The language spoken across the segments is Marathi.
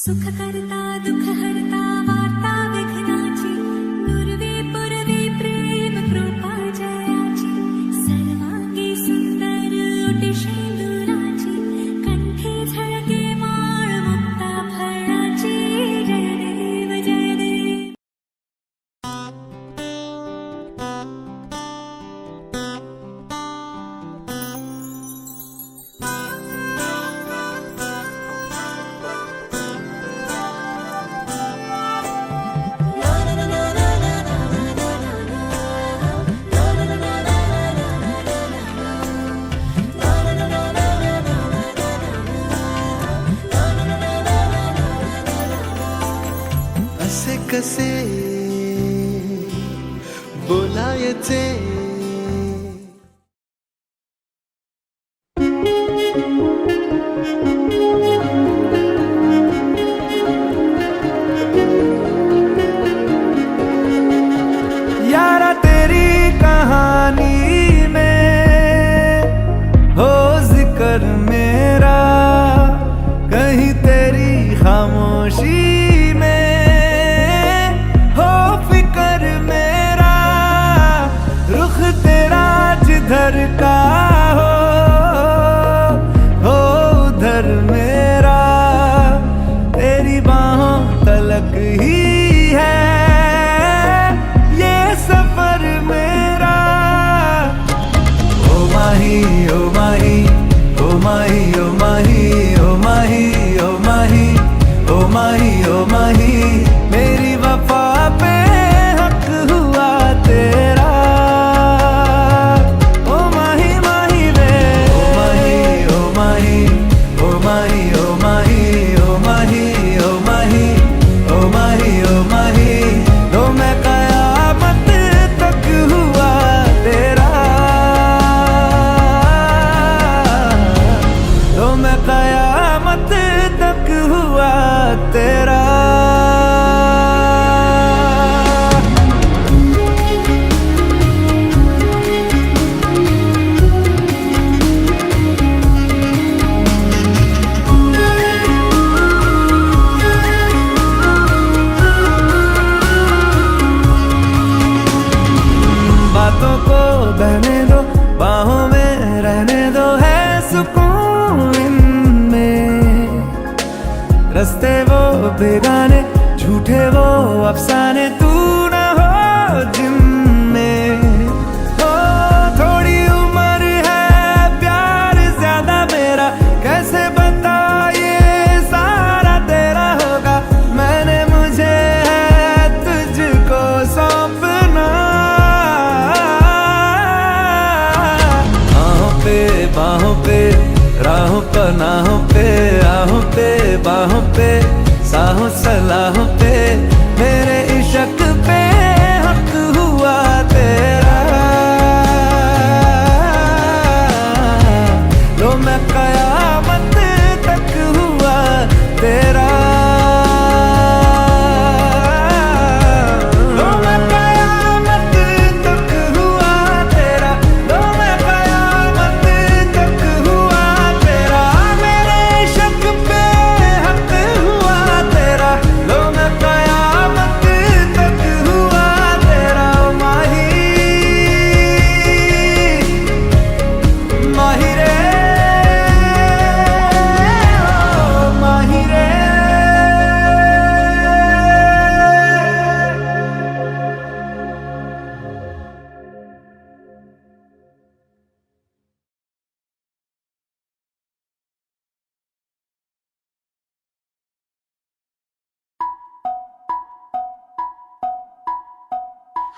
सुख करता दुःख हरता वार्ता विघ्नाची नुरवी पुरवी प्रेम कृपा जयाची सर्वांगी सुंदर ओटी शेंदुराची कंठी झळके माळ मुक्ता फळाची जय देव जय देव. असे कसे बोलायचे यारा तेरी कहानी में हो जिक्र मेरा कहीं तेरी खामोशी में हो फिकर मेरा रुख तेरा जिधर का हो उधर मेरा तेरी बाहों तलक ही है ये सफर मेरा. ओ माही ओ माही ओ माही ओ माही ओ माही ओ माही ओ माही ओ माही मेरी वफा पे हक हुआ तेरा. ओ माही माही वे ओ माही ओ माही ओ माही ओ माही ओ माही ओ माही ओ माही ओ माही लो मैं कयामत तक हुआ तेरा. लो मैं कयामत तक हुआ तेरा. बातों को बहने दो बाहों में रहने दो है सुकून इनमें. रस्ते वो बेगाने झूठे वो अफसाने तू न हो जिनमें. हो थोड़ी उम्र है प्यार ज्यादा मेरा कैसे बता ये सारा तेरा होगा. मैंने मुझे है तुझको सौंपना. बाहों पे राहों पनाहों पे आहों पे बाहों पे साहों सलाहों पे मेरे इश्क पे हक हुआ तेरा. लो मैं कयामत तक हुआ तेरा. लो मैं कयामत तक हुआ तेरा. लो मैं कयामत तक हुआ तेरा. मेरे इश्क पे हक हुआ तेरा. लो मैं कयामत तक हुआ तेरा. ओ माही माही रे ओ माही रे.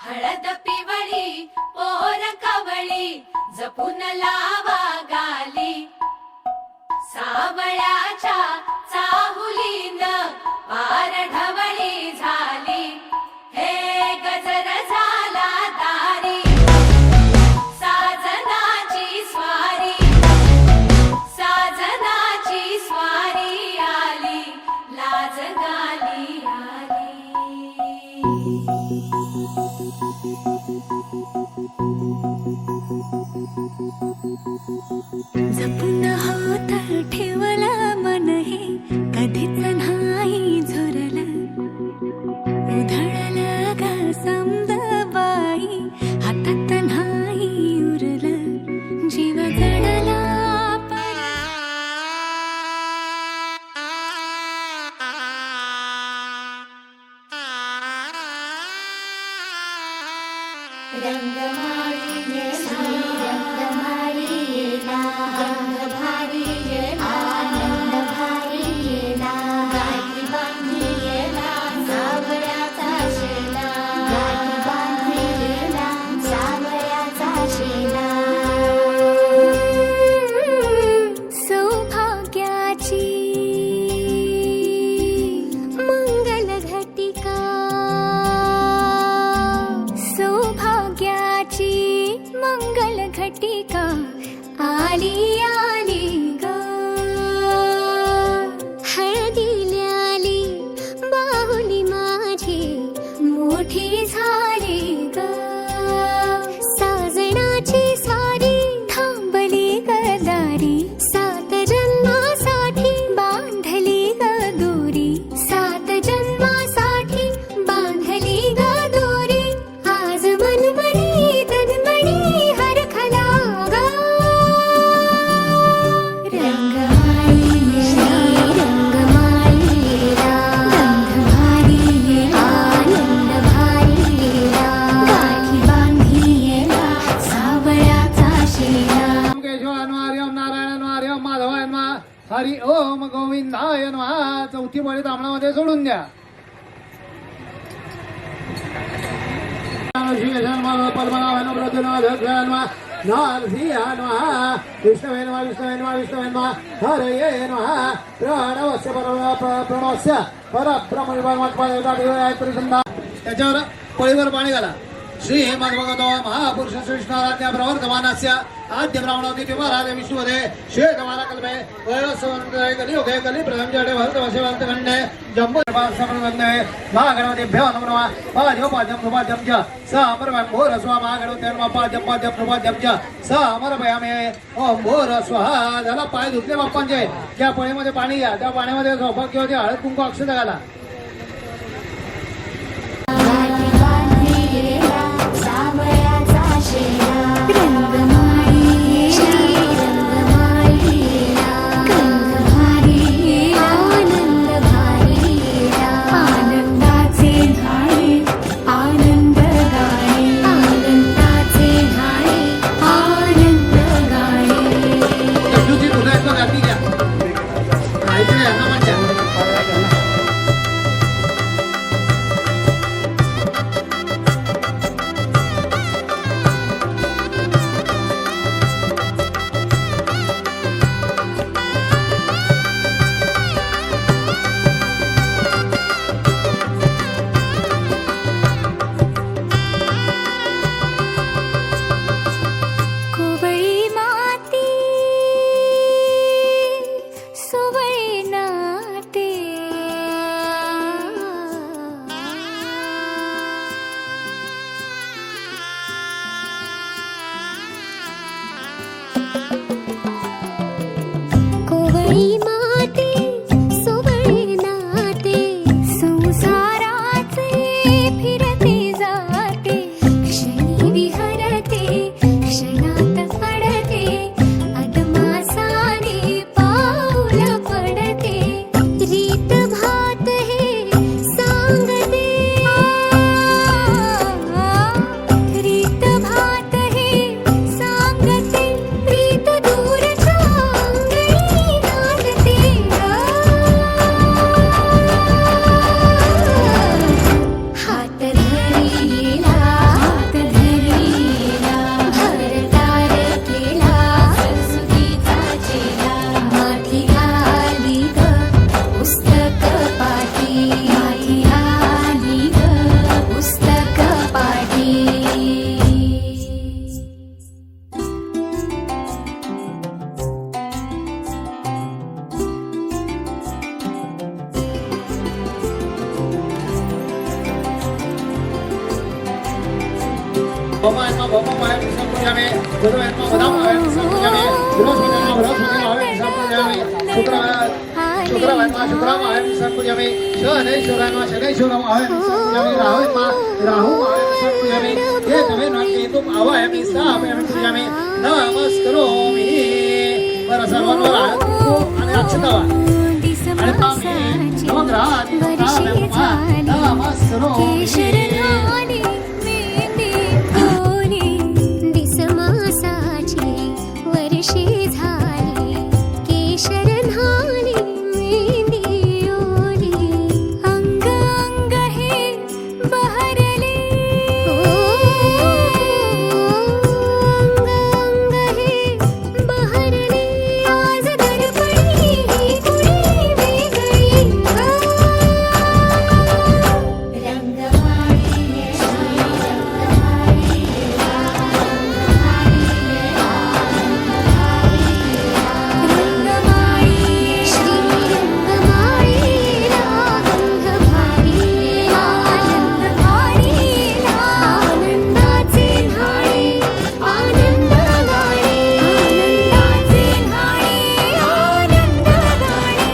हळद पिवळी पोर कवळी जपून लावा गाली सावळ्याच्या चाहुलीन पार ढवळी झाली. हे गजर झाला दारी साजनाची स्वारी साजनाची स्वारी आली लाज गाली आली. जपून होत ठेवला मन हे कधीच नाही उधळलं ग समदबाई, हातात नाही उरलं, जीव जडला रंगमाळी रंगमाळी येला, रंगभारी येला, आनंदभारी येला, गाठी बांधी येला, सावळ्याचा शेला, गाठी बांधी येला, सावळ्याचा शेला. सौभाग्याची मंगल घटिका, सौभाग्याची मंगल घटिका आली आली ग. हळदीला आली बाहुली माझी मोठी झाली ग. साजणाची स्वारी थांबली गदारी, सात जन्मासाठी बांधली ग दोरी, सात जन्मासाठी बांधली ग दोरी. आज मनमणी तन्मणी हरखला ग. रंगमाळी येला, रंगमाळी येला, रंगभारी येला, आनंद भारी येला, गाठी बांधी येला, सावळ्याचा शेला. केशवान्वार्यम नारायणवार्यम माधवाय नमः, हरी ओम गोविंदाय नमः. चौथी बळी तांबणामध्ये सोडून द्या. पद्मनाभाय नमः, प्रद्युम्नाय नमः, नारसिंहाय नमः, विष्णवे नमः, विष्णवे नमः, विष्णवे नमः, हरये नमः. प्रणवस्य प्रणवस्य परब्रह्मविभागमत्पदेवता त्याच्यावर पळीवर पाणी घाला. श्री मद्भगवतो महापुरुष श्रीष्णाराज्ञा प्रवर्तमानस्य आद्य ब्राह्मणोति पिबरादे विष्णुवदे श्वेतवारा कल्पे वयोस्वन्तरे कलियुगे कलिप्रथम जडे भरतवशवन्तखण्डे जम्बूसमन्वन्दे महागणपतिभ्यो नमो नमः. पाद्योपाद्यं सुपाद्यं च सामरमम्भोरस्वा महागणपते नमः. पाद्यं पाद्यं सुपाद्यं च सामरभयामे ओम भोर स्वाहा. झाला पाय धुतले बाप्पांचे. ज्या पळीमध्ये पाणी घ्या, त्या पाण्यामध्ये सौभाग्य होते, हळद कुंकू अक्षता घाला. गाठी बांधी येला, सावळ्याचा शेला. रंगमाळी येला, रंगमाळी येला, रंगभारी येला, आनंद भारी येला, आनंदाचे घाणे आनंद गाणे, आनंदाचे घाणे आनंद गाणे. चंदूची फुलं आहेत बघ, आधी घ्या. ऐकलं यांना म्हणत्या. कोवळी माती सुवळी नाते, कोवळी माती सुवळी नाते, संसाराचे फिरते जाते, क्षणी विहरते क्षणात पडते, अदमासाने पाऊल पडते, रीत भात हे सांगते, रीत भात हे सांगते, रीत दूरच्या अंगणी नांदते ग. हात धरी येला, हात धरी येला, भरतार केला सरस्वतीचा चेला. माठी आली ग पुस्तक पाठी, माठी आली ग पुस्तक पाठी. भौमात्मा भौममाय संपूजामे, गुरुवात्मा वदामाय संपूजामे, बृहस्पतिर्मा बृहस्पतिर्मा संपूजामे, शुक्रवार शुक्रवार शुक्रवार आहे संपूजमे शनैश्वराय शनैश्वरम आहे संपूजमे राहु आहे संपूजमे ये तमे नाके तुम आवाय मी स्थापयामि पूजयामि नमस्करोमि बरं सर्वांवर आणि अक्षतावा आणि पामी नवग्रहादी नमस्करोमि वर्षे झाली केशर न्हाली मेहंदी ओली अंग अंग हे बहरले अंग अंग हे बहरले आज दर्पणी ही कुणी वेगळी रंगमाळी श्री रंगमाळी रंग भारी आनंद भारी आनंदाचे न्हाणे आनंद गाणे आनंदाचे न्हाणे आनंद गाणे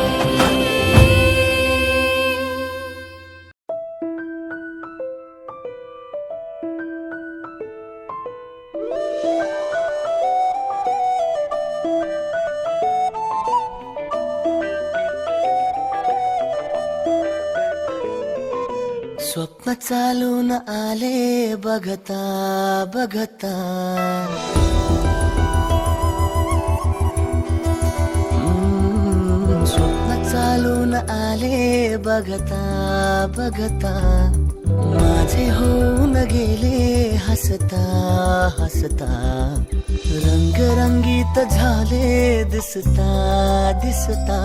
स्वप्न चालून आले बघता बघता स्वप्न चालून आले बघता बघता माझे होऊन गेले हसता हसता रंगरंगीत झाले दिसता दिसता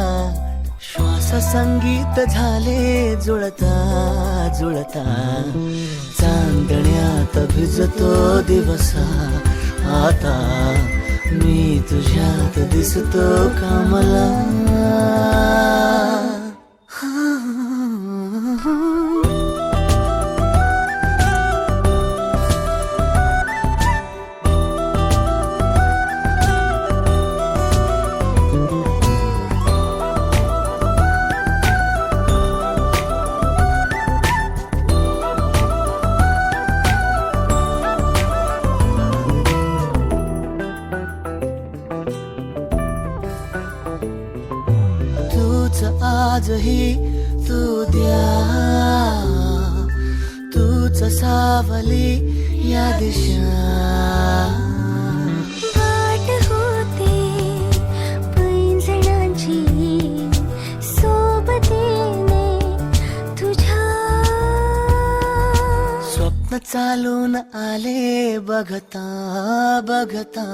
श्वास संगीत झाले जुळता जुळता चांदण्यात भिजतो दिवसा आता मी तुझ्यात दिसतो कमला तूच आजही तू द्या तूच सावली या दिशा गाठ होते पैंजणांची सोबतीने तुझ्या स्वप्न चालून आले बघता बघता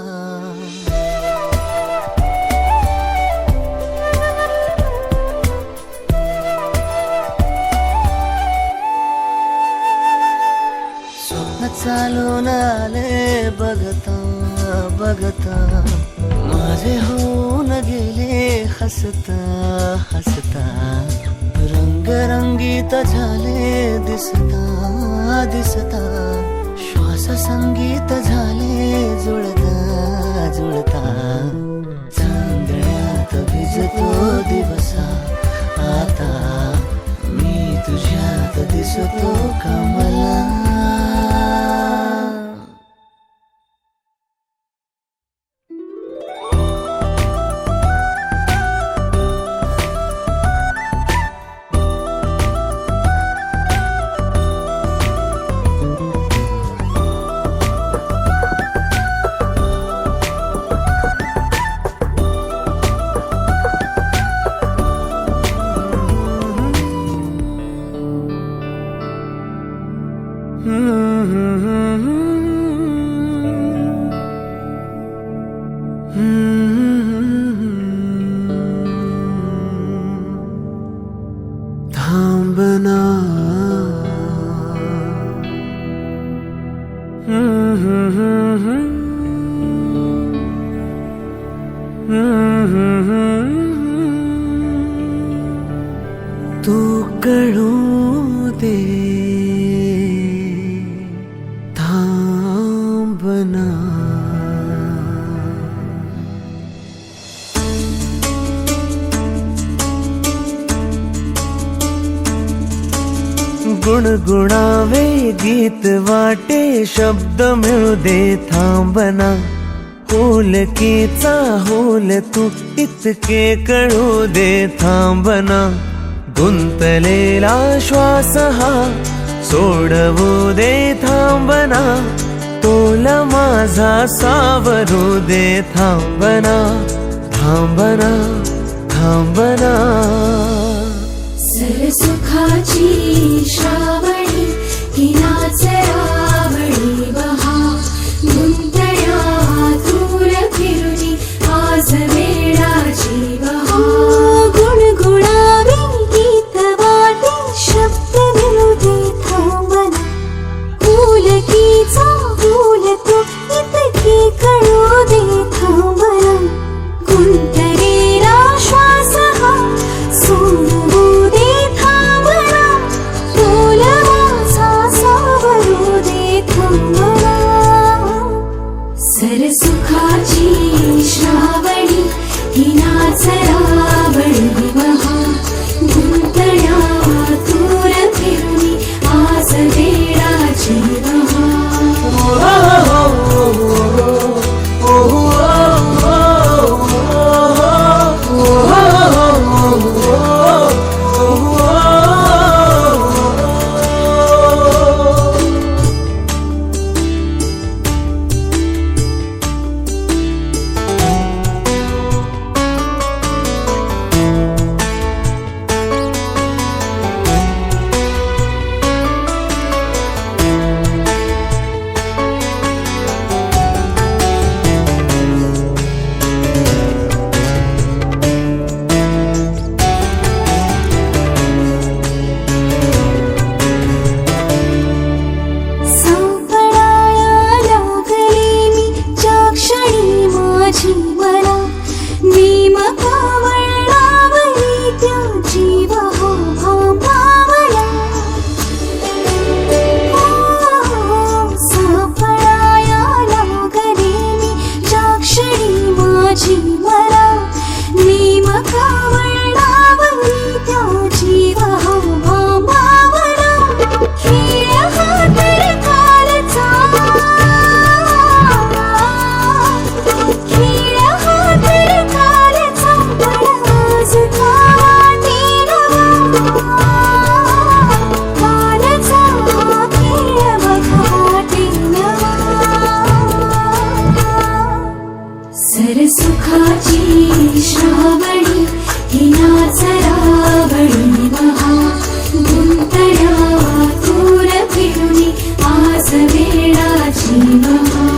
स्वप्न चालून आले बघता बघता माझे होऊन गेले हसता हसता रंगरंगीत झाले दिसता दिसता श्वास संगीत झाले जुळता जुळता चांदण्यात भिजतो दिवसा आता मी तुझ्यात दिसतो कमला थांबना तू कळू दे थांबना गुणगुणावे गीत वाटे शब्द मिळू दे थांबना होलकीचा होल तू इतके कळू दे थांबना गुंतलेला श्वास हा सोडवू दे थांबना तोला माझा सावरू दे थांबना थांबना थांबना सरसुखाची श्रावणी ही नाच रावणी बहा गुंतण्या दूर फिरुनी आज वेळाची बहा गुणगुणावे गीत वाटे शब्द मिळू दे थांबना होलकीचा होल तू इतके कळू दे थांबना गुंतलेला श्वास हा सोडवू दे थांबना तोला माझा सावरू दे थांबना सरसुखाची श्रावणी ही नाच रावणी बहा गुंतण्या दूर फिरुनी आज वेळाची बहा सरसुखाची श्रावणी ही नाच रावणी बहा गुंतण्या दूर फिरुनी आज वेळाची बहा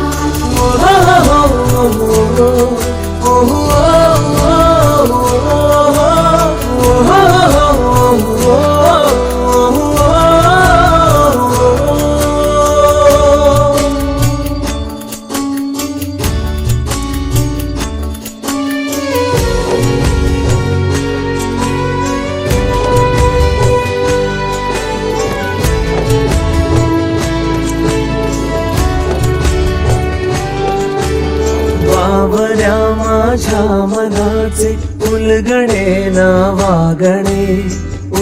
बावऱ्या माझ्या मनाचे उलगडे ना वागणे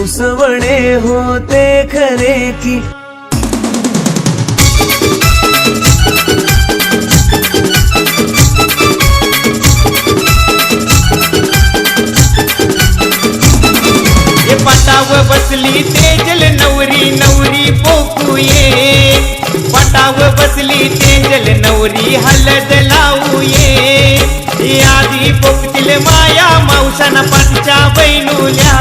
उसवणे होते खरे की पटाव बसली तेजल नवरी नवरी पोकुये पटाव बसली तेजल नवरी हलद लावूये आधी पोकतील माया मावसाना पाठच्या बैनुल्या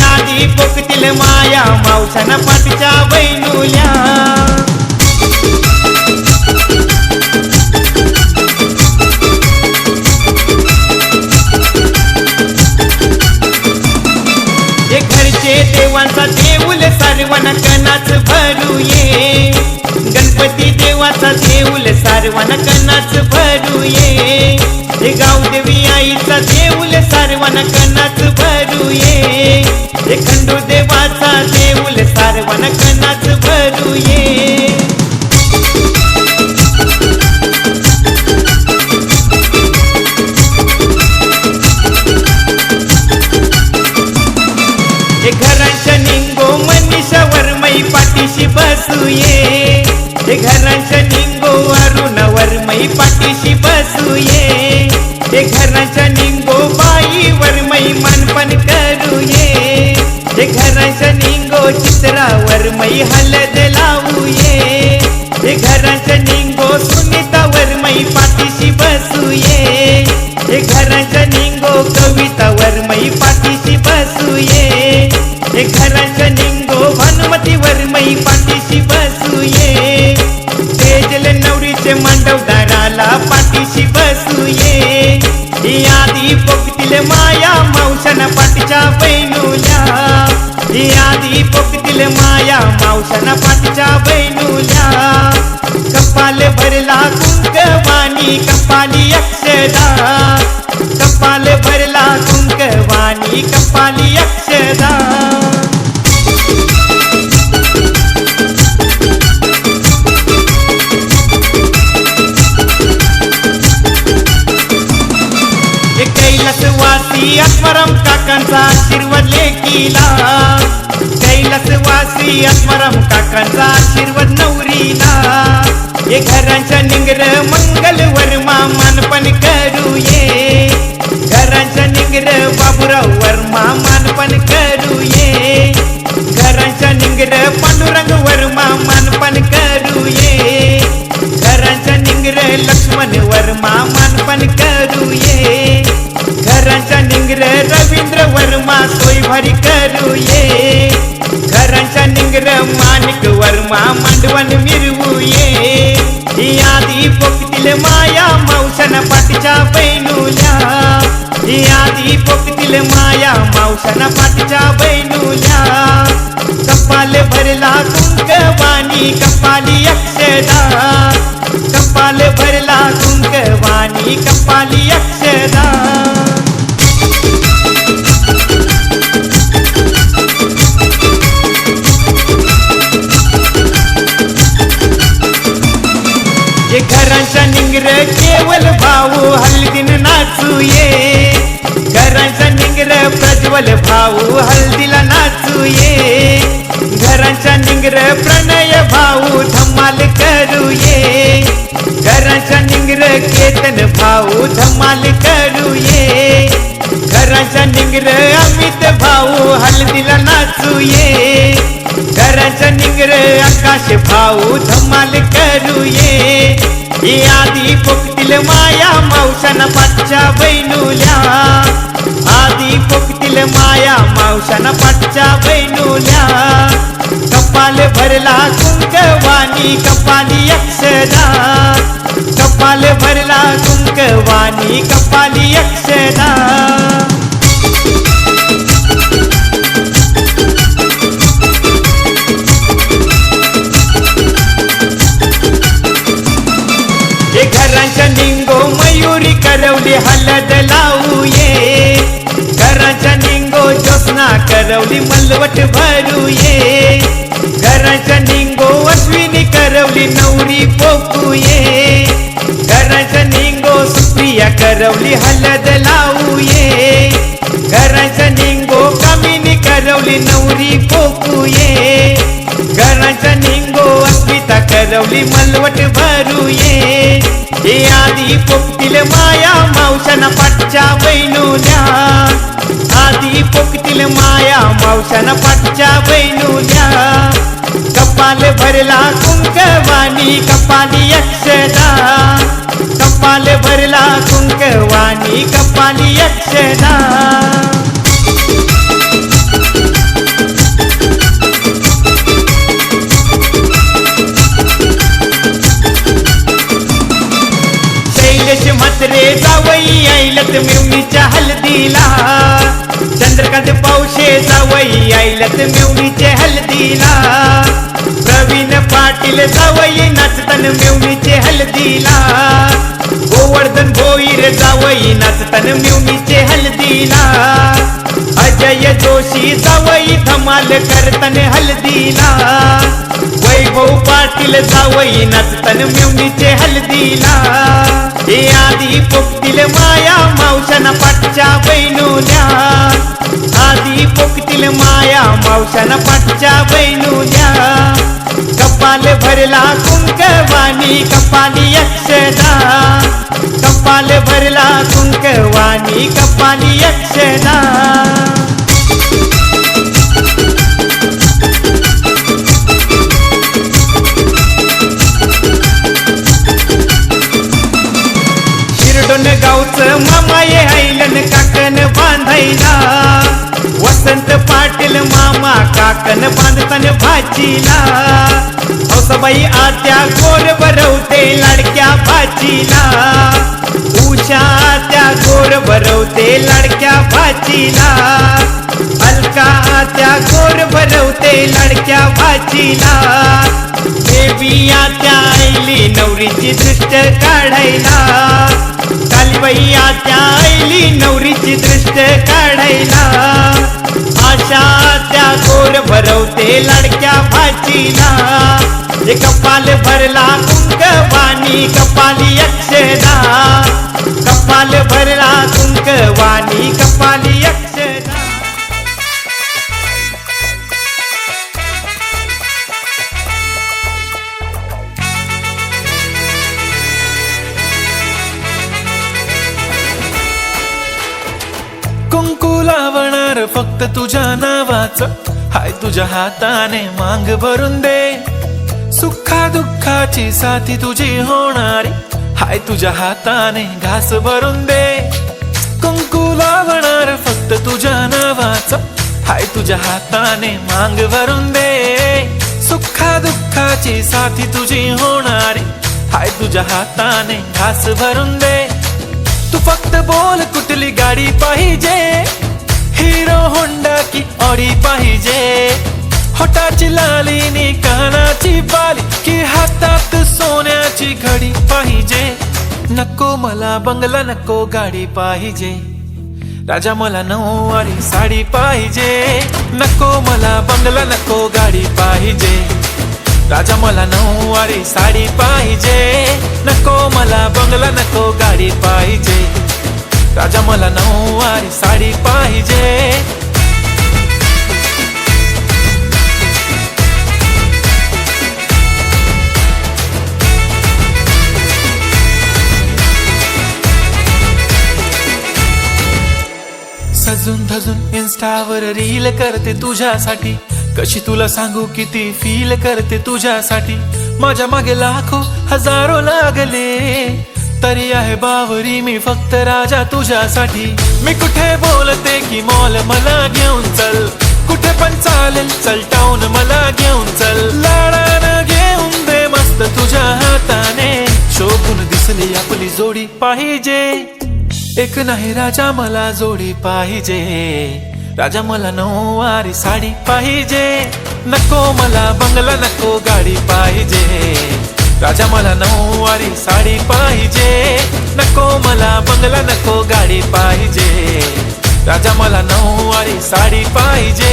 आधी पोकतील माया मावसाना पाठच्या बैनुल्या देवांचा देऊल सारवाना कणाच भरूये गणपती देवाचा देऊल सारवाना कणाच भरूये गावदेवी आईचा देऊल सारवाना कणाच भरूये खंडू देवाचा देऊल सारवाना कणाच भरूये घरांच्या निंगो मनीषावर वरमई पाठीशी बसूये हे घराच्या निंगो बाई वरमई मानपण करूये हे घराच्या निंगो चित्रावर मई हलद लावूये हे घराच्या निंगो सुनीतावर मई पाठीशी बसूये हे घराच्या निंगो कवितावर मई पाठीशी बसूये हे घराच्या निंगो भानुमतीवर मई पाठीशी बसूये तेजल नवरीचे मांडवदाराला पाठीशी बसूये आधी पोकतील माया मावशाना पाठीच्या बैनुल्या आधी पोकतील माया मावशाना पाठीच्या बैनुल्या कपाल भरला कुंकवानी कपाली अक्षदा कपाल भरला कुंकवानी कपाली अक्षदा कैलासवासी आत्माराम काकांचा आशीर्वाद लेकीला कैलासवासी आत्माराम काकांचा आशीर्वाद नवरीला हे घरांच्या निंगर मंगल वर्मा मानपण करूये घरांच्या निंगर बाबूराव वर्मा मानपण करूये घरांच्या निंगर पांडुरंग वर्मा मानपण करूये घरांच्या निंगर लक्ष्मण वर्मा मानपण करूये घरांच्या निंगर रवींद्र वर्मा सोय भारी करूये घरांच्या निंगर माणिक वर्मा मांडवण मिरवूये आधी पोकतील माया मावशाना पाठीच्या बैनुल्या आधी पोकतील माया मावशाना पाठीच्या बैनुल्या कपाल भरला कुंकवानी कपाली अक्षदा कपाल भरला कुंकवानी कपाली अक्षदा हे घरांच्या निंगर केवल भाऊ हल्दीन नाचूये घरांच्या निंगर प्रज्वल भाऊ हल्दीला नाचूये घरांच्या निंगर प्रणय भाऊ धमाल करूये घरांच्या निंगर केतन भाऊ धमाल करूये घरांच्या निंगर अमित भाऊ हल्दीला नाचूये घरांच्या निंगर आकाश भाऊ धमाल करूये आधी पोकतील माया मावशाना पाठच्या बैनुल्या आधी पोकतील माया मावशाना पाठच्या बैनुल्या कपाल भरला कुंकवानी कपाली अक्षदा कपाल भरला कुंकवानी कपाली अक्षदा घरांच्या निंगो मयुरी करवली हलद लावूये घरांच्या निंगो ज्योत्स्ना करवली मलवट भरूये घरांच्या निंगो अश्विनी करवली नवरी पोकूये घरांच्या निंगो सुप्रिया करवली हलद लावूये घरांच्या निंगो कामिनी करवली नवरी पोकूये घरांच्या निंगो अस्मिता करवली मलवट भरूये आधी पोकतील माया मावशाना पाठच्या बैनुल्या आधी पोकतील माया मावशाना पाठच्या बैनुल्या कपाल भरला कुंकवानी कपाली अक्षदा कपाल भरला कुंकवानी कपाली अक्षदा म्हात्रे जावई आईलत मेवणीच्या हल्दीला चंद्रकांत पावशे जावई आईलत मेवणीचे हल्दीला प्रवीण पाटील जावई नाचतन मेवणीचे हल्दीला गोवर्धन भोईर जावई नाचतन मेवणीचे हल्दीला अजय जोशी जावई धमाल करतन हल्दीला वैभव पाटील जावई नाचतन मेवणीचे हल्दीला आधी पोकतील माया मावशाना पाठच्या बैनुल्या आधी पोकतील माया मावशाना पाठच्या बैनुल्या कपाल भरला कुंकवानी वाणी कपाली अक्षदा, कपाल भरला कुंकवानी कपाली अक्षदा. शिरडोन गावचं मामाये ऐलन काकन बांधायला, वसंत पाटील मामा काकन बांधतान भाचीला. हौसाबाई आत्या गोर भरवते लाडक्या भाचीला, उषा आत्या गोर भरवते लाडक्या भाचीला. अलका आत्या गोर भरवते लाडक्या भाचीला. देवी आत्या आईली नवरीची दृष्ट काढायला, कालीबाई आत्या आईली नवरीची दृष्ट काढायला. आशा त्या गोर भरवते लाडक्या भाचीला. जे कपाल भरला कुंकवानी कपाली अक्षदा, कपाल भरला कुंकवानी कपाली अक्षदा. कुंकू लावणार फक्त तुझ्या नावाचं, हाय तुझ्या हाताने मांग भरून दे. सुखा दुःखाची साथी तुझी होणारी, हाय तुझ्या हाताने घास भरून दे. कुंकू लावणार फक्त तुझ्या नावाचं, हाय तुझ्या हाताने मांग भरून दे. सुखा दुःखाची साथी तुझी होणारी, हाय तुझ्या हाताने घास भरून दे. तू फक्त बोल कुठली गाडी पाहिजे, हिरो होंडा की ऑडी पाहिजे. होटाची लाली नी कानाची बाली की हातात सोन्याची घडी पाहिजे. नको मला बंगला नको गाडी पाहिजे, राजा मला नऊवारी साडी पाहिजे. नको मला बंगला नको गाडी पाहिजे, राजा मला नऊवारी साडी पाहिजे. नको मला बंगला नको गाडी पाहिजे, राजा मला नऊवारी साडी पाहिजे. सजून धजून इन्स्टावर रील करते तुझ्यासाठी, कशी तुला सांगू किती फील करते तुझ्यासाठी. माझ्या मागे लाखो हजारो लागले, तरी आहे बावरी मी फक्त राजा तुझ्यासाठी. मी कुठे बोलते की मॉल मला घेऊन चल, कुठे पण चालेल चल टाऊन मला घेऊन चल. लाडानं घेऊन दे मस्त तुझ्या हाताने, शोभून दिसली आपली जोडी पाहिजे. एक नाही राजा मला जोडी पाहिजे, राजा मला नऊवारी साडी पाहिजे. नको मला बंगला नको गाडी पाहिजे, राजा मला नऊवारी साडी पाहिजे. नको मला बंगला नको गाडी पाहिजे, राजा मला नऊवारी साडी पाहिजे.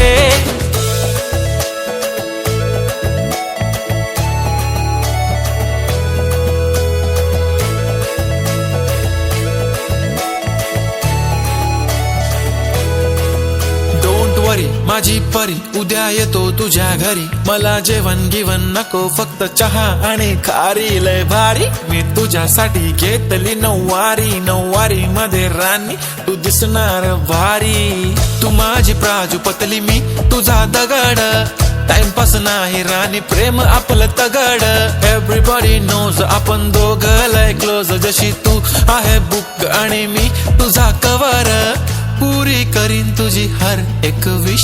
माझी परी उद्या येतो तुझ्या घरी, मला जेवण गिवण नको फक्त चहा आणि खारी. लय भारी मी तुझ्यासाठी घेतली नऊवारी, नऊवारी मध्ये राणी तू दिसणार भारी. तू माझी प्राजूपतली मी तुझा दगड, टाइमपास नाही राणी प्रेम आपलं तगड. एव्हरीबॉडी नोज आपण दोघं लय क्लोज, जशी तू आहे बुक आणि मी तुझा कवर. पुरी करीन तुझी हर एक विश,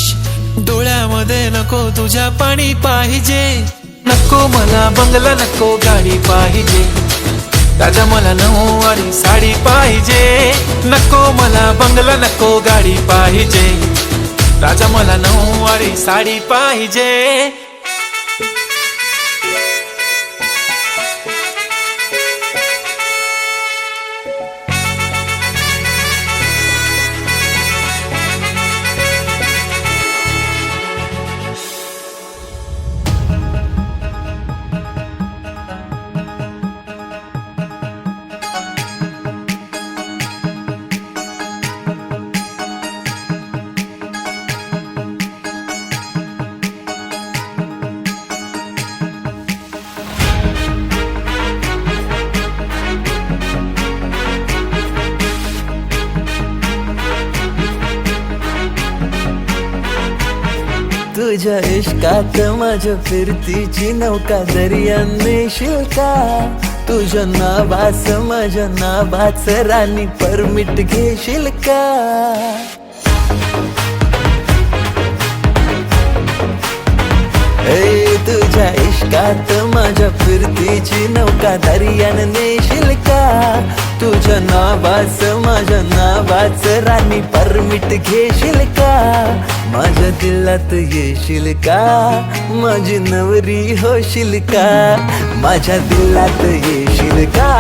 डोळ्यामध्ये नको तुझ्या पाणी पाहिजे. नको मला बंगला नको गाडी पाहिजे, राजा मला नऊवारी साडी पाहिजे. नको मला बंगला नको गाडी पाहिजे, राजा मला नऊवारी साडी पाहिजे. तुझ्या इश्कात माझ्या फिरतीची नौका दर्यान नेशील का तुझ्या नावास माझ्या नावाच राणी परमिट घेशील का तुझ्या इश्कात माझ्या फिरतीची नौका दर्यान नेशील का तुझ्या नावास माझ्या नावाच राणी परमिट घेशील का माझ्या दिलात येशील का माझी नवरी होशील का माझ्या दिलात येशील का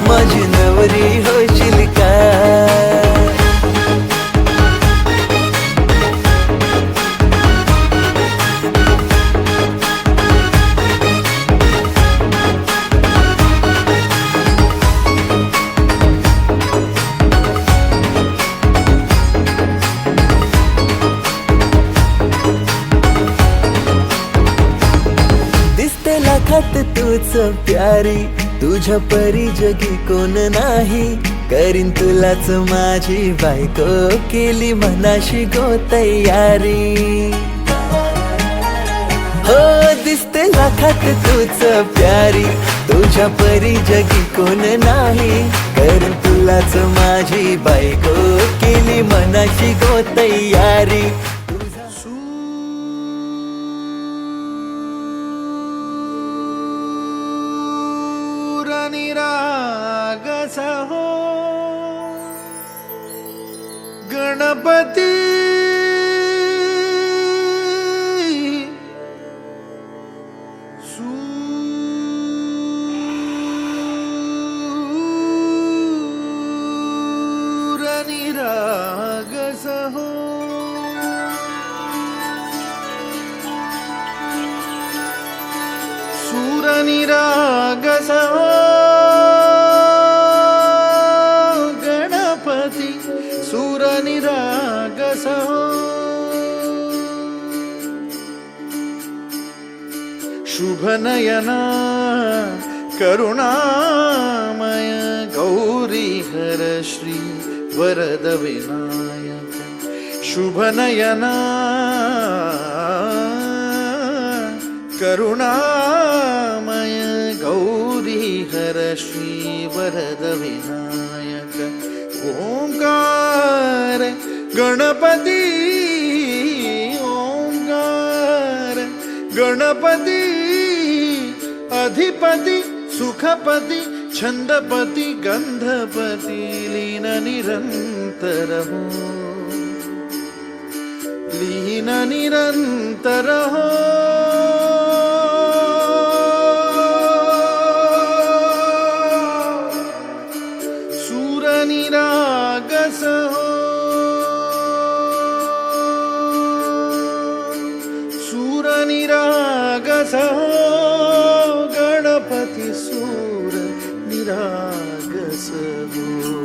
माझी नवरी होशील का लाखात तूच प्यारी तुझ्या परी जगी कोण नाही करीन तुलाच माझी बायको केली मनाशी गो तयारी हो दिसते लाखात तूच प्यारी तुझ्या परी जगी कोण नाही करीन तुलाच माझी बायको केली मनाशी गो तयारी निरागस हो गणपती सूर निरागस हो सूर निरागस हो सूर निरागस हो शुभ नयना करुणामय गौरी हर श्री वरद विनायक शुभ नयना करुणामय गौरी हर श्री वरद विनायक ओंकार गणपती ओंकार गणपती अधिपती सुखपती छंदपती गंधपती लीन निरंतर हो लीन निरंतर हो सूर निरागस हो सूर निरागस हो गणपती सूर निरागस हो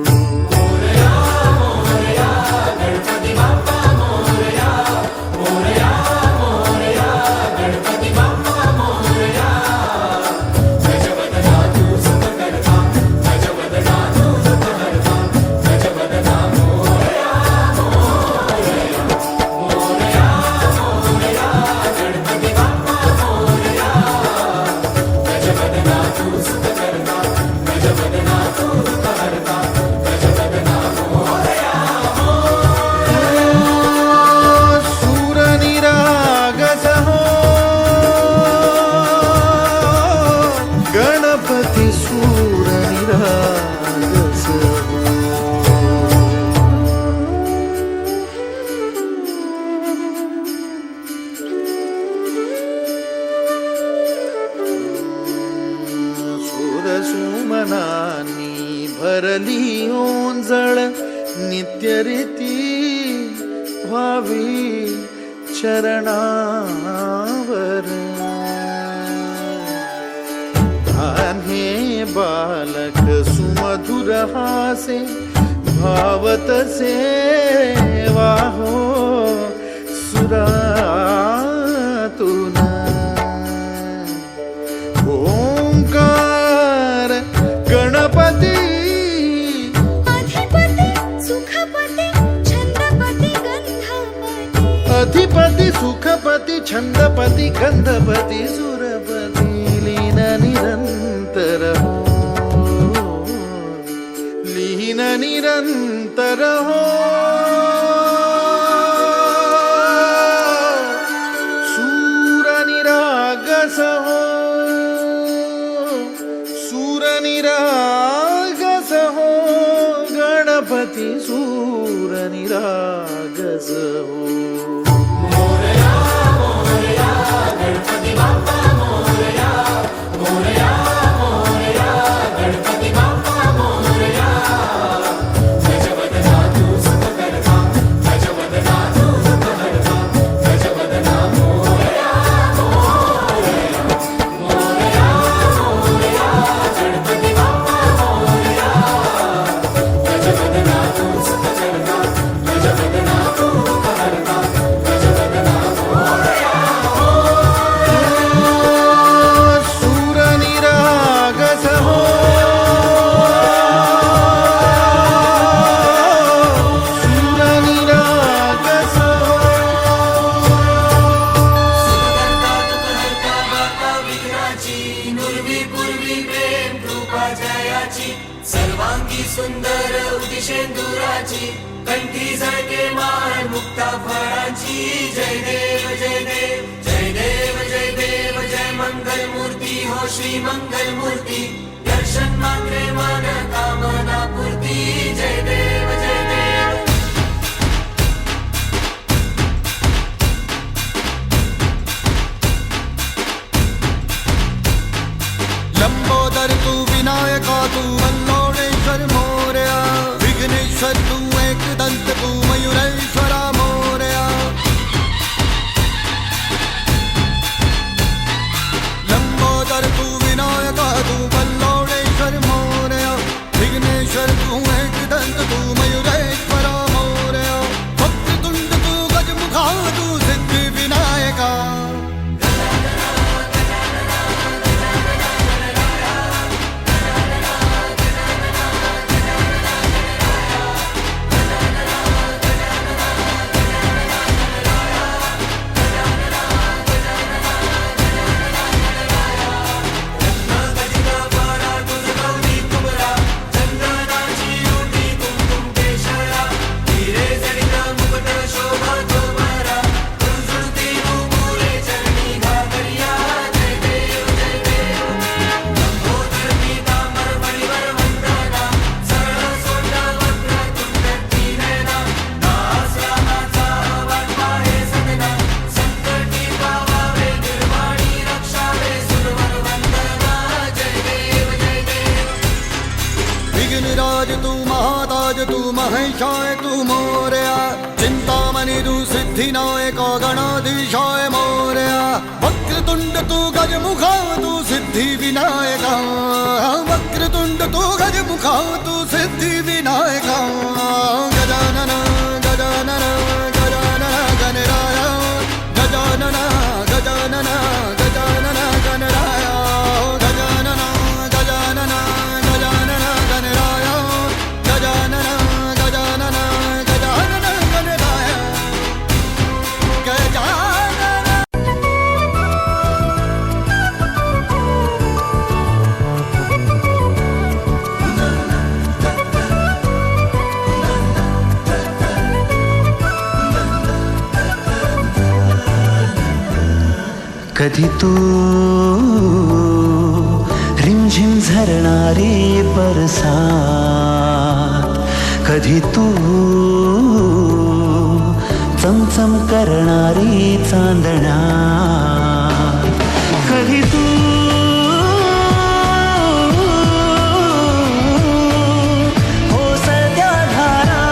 सुमनानी भरली ओंजळ नित्य रीती व्हावी चरणावर धान्हे बालक सुमधुर हासे भावतसे वाहो सुरातून ओंकार गणपती अधिपती सुखपती छंदपती गंधपती अधिपती सुखपती छंदपती गंधपती सुरपती लीन निरंतर हो लीन निरंतर हो सूर निरागस हो सूर निरागस हो गणपती सूर निरागस हो सर्वांगी सुंदर उदिशेंदुराची कंठी झळके माळ मुक्ता फळाची जय देव जय देव जय देव जय देव जय मंगल मूर्ती हो श्री मंगल मूर्ती दर्शन मात्रे मन कामना पूर्ती जय देव जय देव लंबोदर तू विनायका तू वल्लोळेश्वर मोरया विघ्नेश्वर तू एकदंत तू मयुरेश्वरा मोरया लंबोदर तू विनायका तू वल्लोळेश्वर मोरया विघ्नेश्वर तू एकदंत तू मयुरेश्वरा मोरया वक्रतुंड तू गजमुखा तू सिद्धी विनायका विघ्नराज तू महाताज तू महेशाय तू मोरया चिंतामणि तू सिद्धिनायक गणाधीशाय मोरया वक्रतुंड तू गजमुखा तू सिद्धि विनायका वक्रतुंड तू गजमुखा तू सिद्धि विनायका गजानन गजानन गजानन गणराय गजानन गजानन गजानन गणराय गजानन गजानन गजानन गणराय गजानन गजानन गजानन गणराय गजानन कधी तू रिमझिम झरणारी बरसात कधी तू चमचम करणारी चांदण्या कधी तू ओसत्या धारा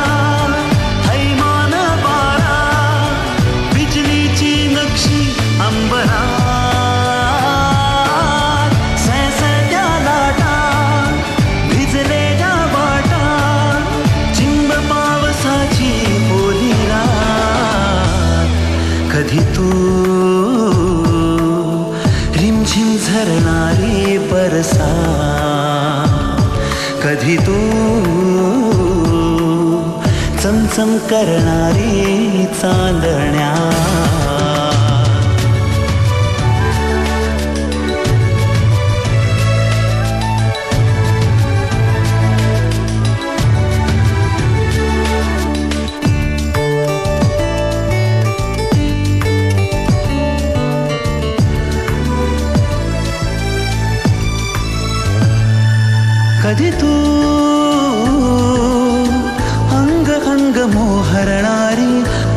हैमान बारा बिजलीची नक्षी अंबरा सैसत्या लाटा भिजलेल्या वाटा चिंब पावसाची ओलीला कधी तू रिमझिम झरणारी बरसा कधी तू चमचम करणारी चांदण्या कधी तू अंग अंग मोहरणारी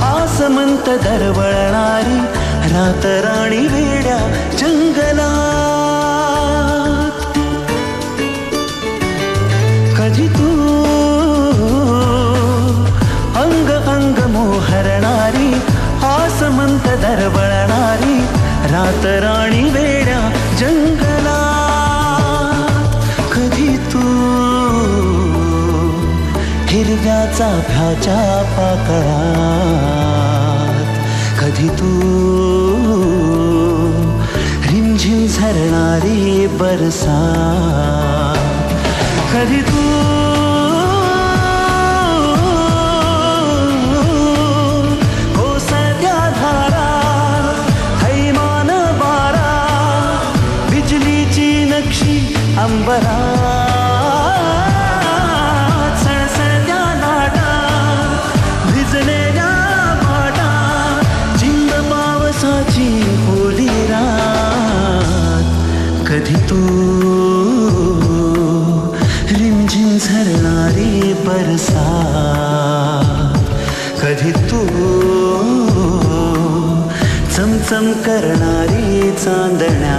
आसमंत दरवळणारी रात राणी वेड्या जंगलात कधी तू अंग अंग मोहरणारी आसमंत दरवळणारी रात राणी वेड्या जंगलात कधी तू हिरव्या चाफ्याच्या पाकळात कधी तू रिमझिम झरणारी बरसात कधी तू कोसळत्या धारा थैमान वारा बिजलीची नक्षी अंबरात सळसळत्या लाटा भिजलेल्या वाटा चिंब पावसाची ओली रात कधी तू रिमझिम झरणारी बरसात कधी तू चमचम करणारी चांदण्या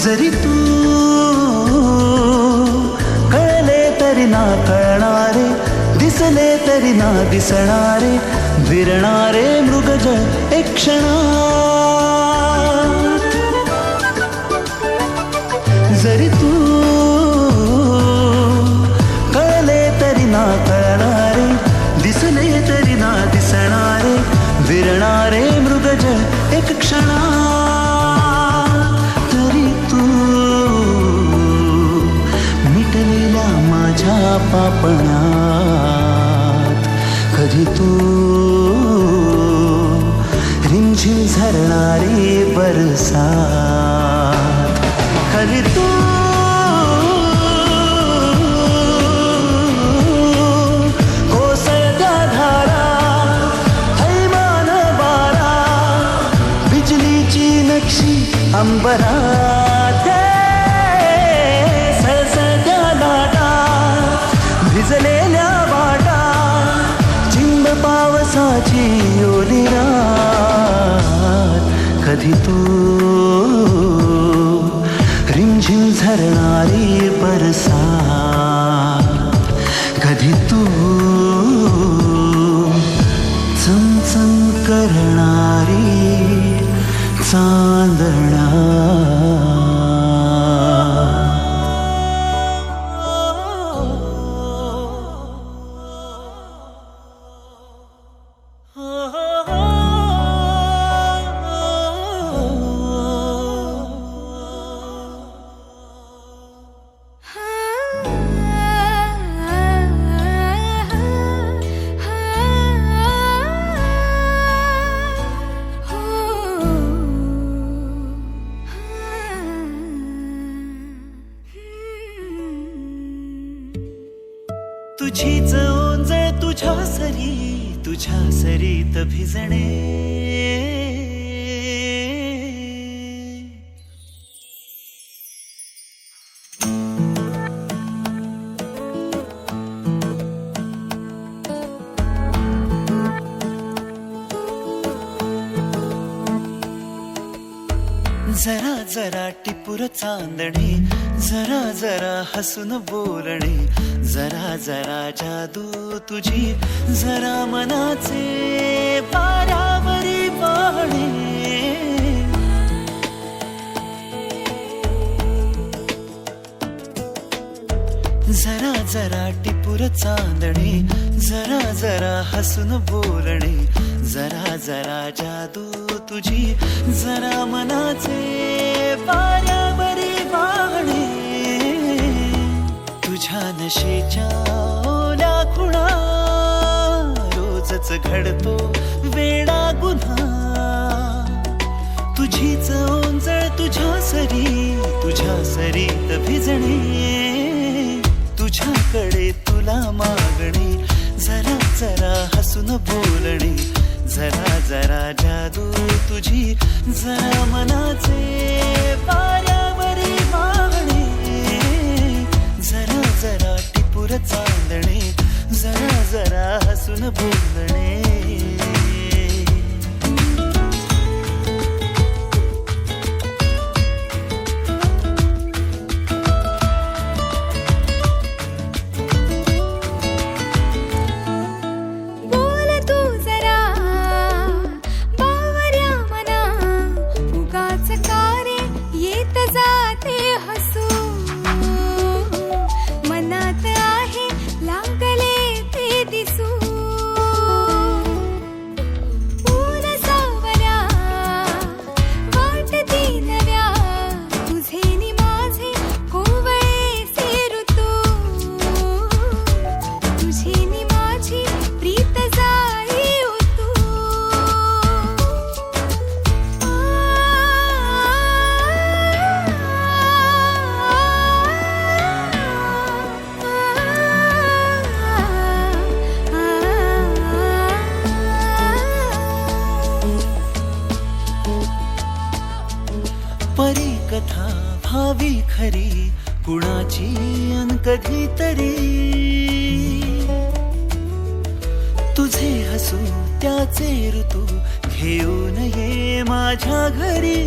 जरी तू कळले तरी ना कळणारे दिसले तरी ना दिसणारे विरणारे मृगज एक क्षणात जरी तू कळले तरी ना कळणारे दिसले तरी ना दिसणारे विरणारे मृगज एक क्षणात तरी तू मिटलेल्या माझ्या पापणात कधी तू रिमझिम झरणारी बरसात कधी तू कोसळत्या धारा थैमान वारा बिजलीची नक्षी अंबरात सळसळत्या लाटा भिजलेल्या वाटा चिंब पावसाची ओली रात कधी तू रिमझिम झरणारी बरसात कधी तू चमचम करणारी चांदण्या तुझीच ओंजळ तुझ्या सरीत भिजणे जरा जरा टिपूर चांदणे जरा जरा हसून बोलणे जरा जरा जादू तुझी जरा मनाचे पारावरी वाहणे जरा जरा टिपूर चांदणे, जरा जरा हसून बोलणे, जरा जरा जादू तुझी, जरा मनाचे वाऱ्यावरी वाहणे, तुझ्या नशेच्या ओल्या खुणा, रोजच घडतो वेडा गुन्हा, तुझीच ओंजळ तुझ्या सरीत भिजणे, तुझ्याकडे तुला मागणे, जरा जरा हसून बोलणे, जरा जरा जादू तुझी, जरा मनाचे वाऱ्यावरी वाहणे, जरा जरा टिपूर चांदणे, जरा जरा हसून बोलणे. बोल तू जरा बावऱ्या मना, उगाच कारे येत जाते हसू, मनात आहे लागले ते दिसू, ऊन सावऱ्या वाटती नव्या, तुझे नि माझे कोवळेसे ऋतू, तुझी नि माझी प्रीत जाई उतू. परी कथा भावी खरी, कुणाची अन कधीतरी, तुझे हसू त्याचे ऋतू, घेऊन ये माझ्या घरी,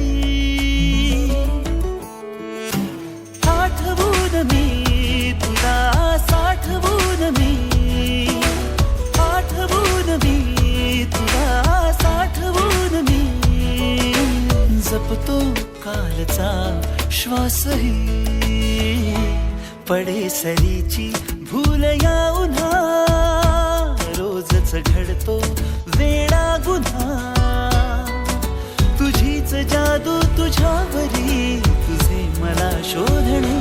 आठवून मी तुला, साठवून मी, आठवून मी तुला, साठवून मी, जपतो कालचा श्वासही, पडे सरीची भूल या उन्हा, रोजच घडतो वेडा गुन्हा, तुझीच जादू तुझ्यावरी, तुझे मला शोधणे,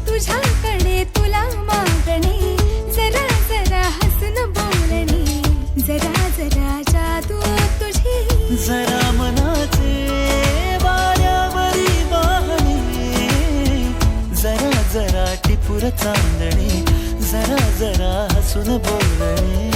तुझ्याकडे तुला मागणे, जरा जरा हसून बोलणे, जरा जरा जादू तुझी, जरा मनाचे वाऱ्यावरी वाहणे, जरा जरा टिपूर चांदणे, जरा जरा हसून बोलणे.